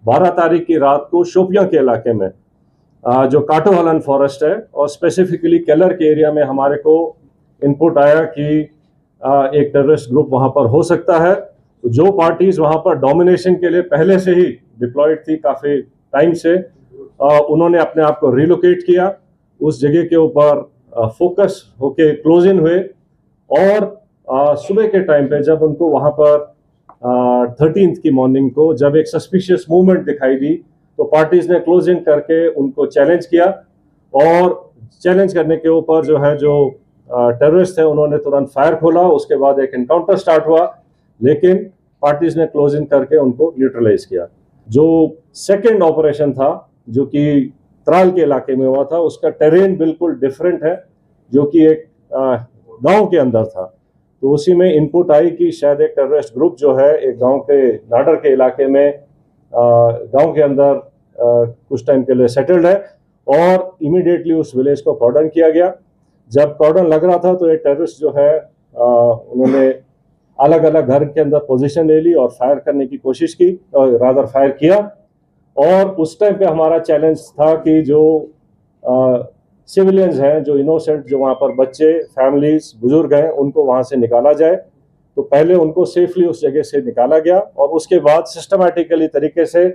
12 तारीख की रात को शोपियां के इलाके में जो काटोहलन फॉरेस्ट है और स्पेसिफिकली केलर के एरिया में हमारे को इनपुट आया कि एक टेररिस्ट ग्रुप वहां पर हो सकता है। तो जो पार्टीज वहां पर डोमिनेशन के लिए पहले से ही डिप्लॉयड थी काफी टाइम से, उन्होंने अपने आप को रिलोकेट किया, उस जगह के ऊपर फोकस होके क्लोज इन हुए और सुबह के टाइम पे जब उनको वहां पर 13th की मॉर्निंग को जब एक सस्पिशियस मूवमेंट दिखाई दी तो पार्टीज ने क्लोज इन करके उनको चैलेंज किया और चैलेंज करने के ऊपर जो टेररिस्ट थे उन्होंने तुरंत फायर खोला। उसके बाद एक एनकाउंटर स्टार्ट हुआ, लेकिन पार्टीज ने क्लोज इन करके उनको न्यूट्रलाइज किया। जो सेकेंड ऑपरेशन था जो कि त्राल के इलाके में हुआ था, उसका टेरेन बिल्कुल डिफरेंट है, जो कि एक गांव के अंदर था। तो उसी में इनपुट आई कि शायद एक टेररिस्ट ग्रुप जो है एक गांव के नाडर के इलाके में गांव के अंदर कुछ टाइम के लिए सेटल्ड है और इमीडिएटली उस विलेज को कॉर्डन किया गया। जब कॉर्डन लग रहा था तो ये टेररिस्ट जो है उन्होंने अलग अलग घर के अंदर पोजीशन ले ली और फायर करने की कोशिश की, रादर फायर किया। और उस टाइम पे हमारा चैलेंज था कि जो सिविलियंस हैं, जो इनोसेंट, जो वहाँ पर बच्चे, फैमिलीज, बुजुर्ग हैं, उनको वहाँ से निकाला जाए। तो पहले उनको सेफली उस जगह से निकाला गया और उसके बाद सिस्टमैटिकली तरीके से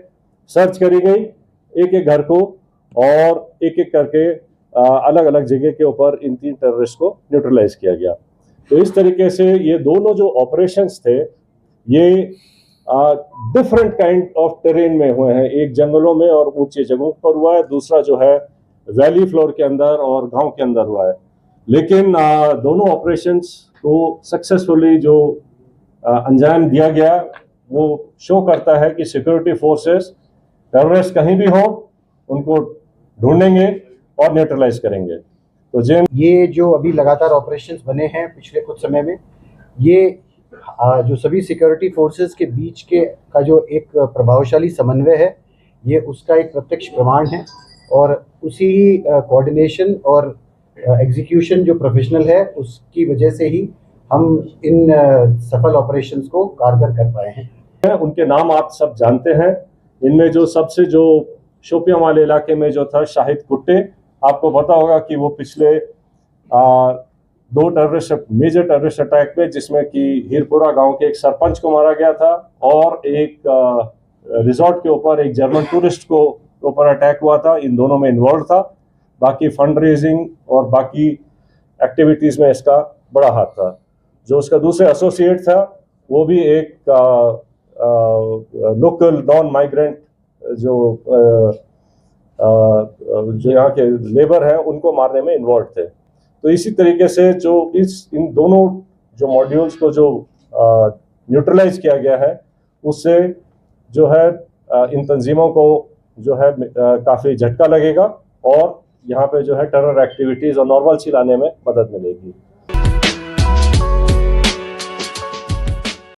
सर्च करी गई एक एक घर को और एक एक करके अलग अलग जगह के ऊपर इन 3 टेररिस्ट को न्यूट्रलाइज किया गया। तो इस तरीके से ये दोनों जो ऑपरेशंस थे ये डिफरेंट काइंड ऑफ टेरेन में हुए हैं। एक जंगलों में और ऊंची जगहों पर हुआ है, दूसरा जो है वैली फ्लोर के अंदर और गांव के अंदर हुआ है। लेकिन दोनों ऑपरेशंस को सक्सेसफुली जो अंजाम दिया गया वो शो करता है कि सिक्योरिटी फोर्सेस टेररिस्ट कहीं भी हो उनको ढूंढेंगे और न्यूट्रलाइज करेंगे। तो ये जो अभी लगातार ऑपरेशंस बने हैं पिछले कुछ समय में, ये जो सभी सिक्योरिटी फोर्सेस के बीच के का जो एक प्रभावशाली समन्वय है, ये उसका एक प्रत्यक्ष प्रमाण है और उसी कोऑर्डिनेशन और एग्जीक्यूशन जो प्रोफेशनल है उसकी वजह से ही हम इन सफल ऑपरेशंस को कारगर कर पाए हैं। उनके नाम आप सब जानते हैं। इनमें जो सबसे जो शोपियां वाले इलाके में जो था शाहिद कुट्टे, आपको पता होगा कि वो पिछले 2 मेजर टेररिस्ट अटैक में, जिसमें कि हीरपुरा गांव के एक सरपंच को मारा गया था और एक रिजॉर्ट के ऊपर एक जर्मन टूरिस्ट को ऊपर अटैक हुआ था, इन दोनों में इन्वॉल्व था। बाकी फंड रेजिंग और बाकी एक्टिविटीज में इसका बड़ा हाथ था। जो उसका दूसरे एसोसिएट था वो भी एक लोकल नॉन माइग्रेंट जो यहाँ के लेबर हैं उनको मारने में इन्वॉल्व थे। तो इसी तरीके से जो इन दोनों जो मॉड्यूल्स को जो न्यूट्रलाइज किया गया है, उससे जो है इन तंजीमों को जो है काफ़ी झटका लगेगा और यहाँ पे जो है टेरर एक्टिविटीज़ और नॉर्मल सी लाने में मदद मिलेगी।